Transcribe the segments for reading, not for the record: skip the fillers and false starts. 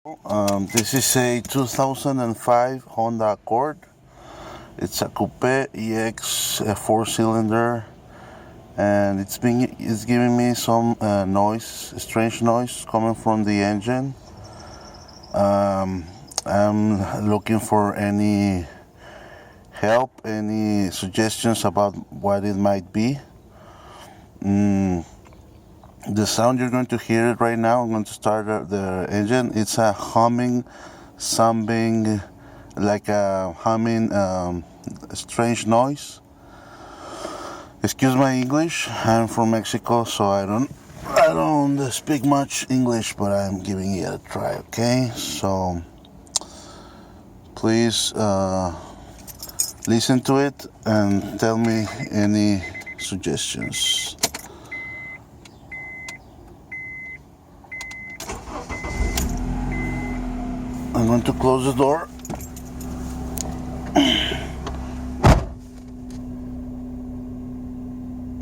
This is a 2005 Honda Accord. It's a coupe EX, a four-cylinder, and it's giving me some noise, strange noise coming from the engine. I'm looking for any help, any suggestions about what it might be. The sound you're going to hear it right now. I'm going to start the engine. It's a humming, something like a humming, strange noise. Excuse my English. I'm from Mexico, so I don't speak much English, but I'm giving it a try. Okay, so please listen to it and tell me any suggestions. I'm going to close the door.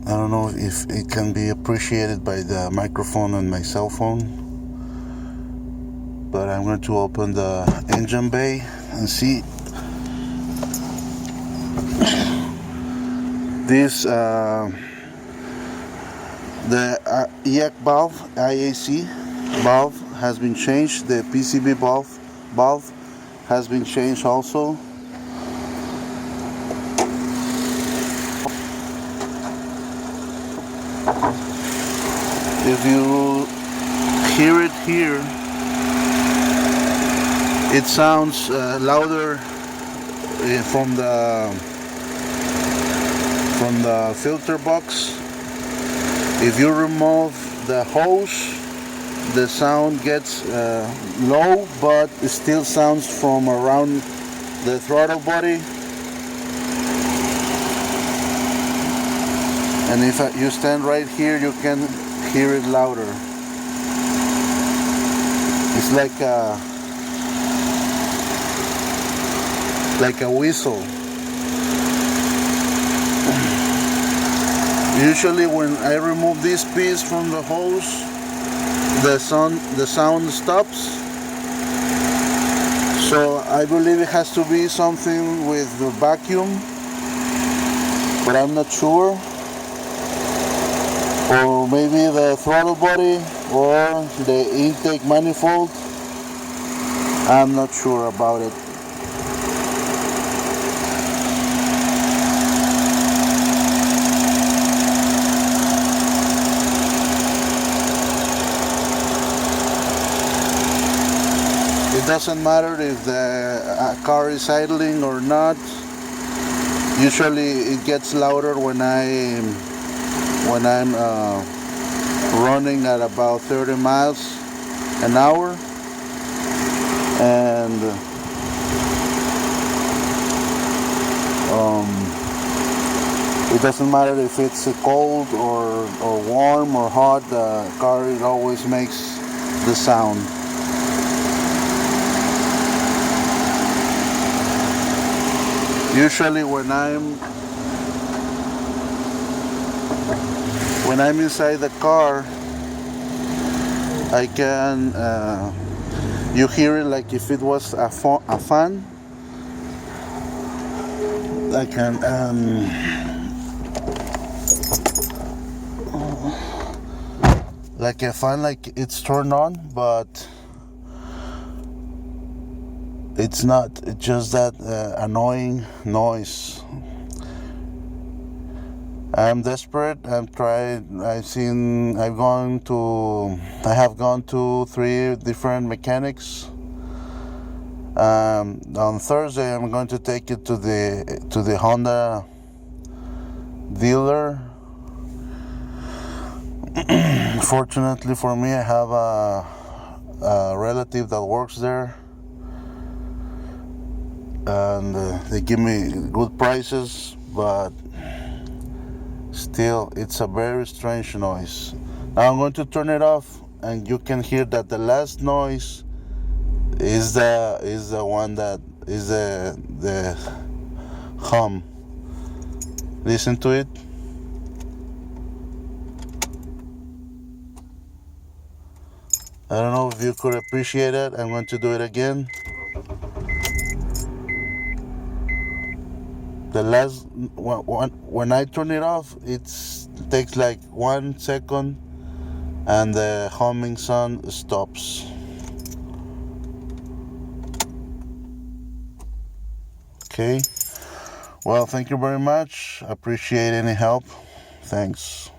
I don't know if it can be appreciated by the microphone on my cell phone, but I'm going to open the engine bay and see. This the IAC valve has been changed. The PCB valve has been changed also. If you hear it here, it sounds louder from the filter box. If you remove the hose, the sound gets low, but it still sounds from around the throttle body. And if you stand right here, you can hear it louder. It's like a whistle. Usually when I remove this piece from the hose, the sound stops. So I believe it has to be something with the vacuum, but I'm not sure. Or maybe the throttle body or the intake manifold. I'm not sure about it. It doesn't matter if the car is idling or not. Usually it gets louder when I'm running at about 30 miles an hour, and it doesn't matter if it's cold or warm or hot. The car, it always makes the sound. Usually when I'm inside the car, I can you hear it like if it was a fan. I can like a fan, like it's turned on, but it's not. It's just that annoying noise. I'm desperate. I have gone to 3 different mechanics. On Thursday, I'm going to take it to the Honda dealer. Fortunately for me, I have a relative that works there, and they give me good prices, but still, it's a very strange noise. Now I'm going to turn it off, and you can hear that the last noise is the one that is the hum. Listen to it. I don't know if you could appreciate it. I'm going to do it again. The last when I turn it off, it takes like 1 second, and the humming sound stops. Okay. Well, thank you very much. Appreciate any help. Thanks.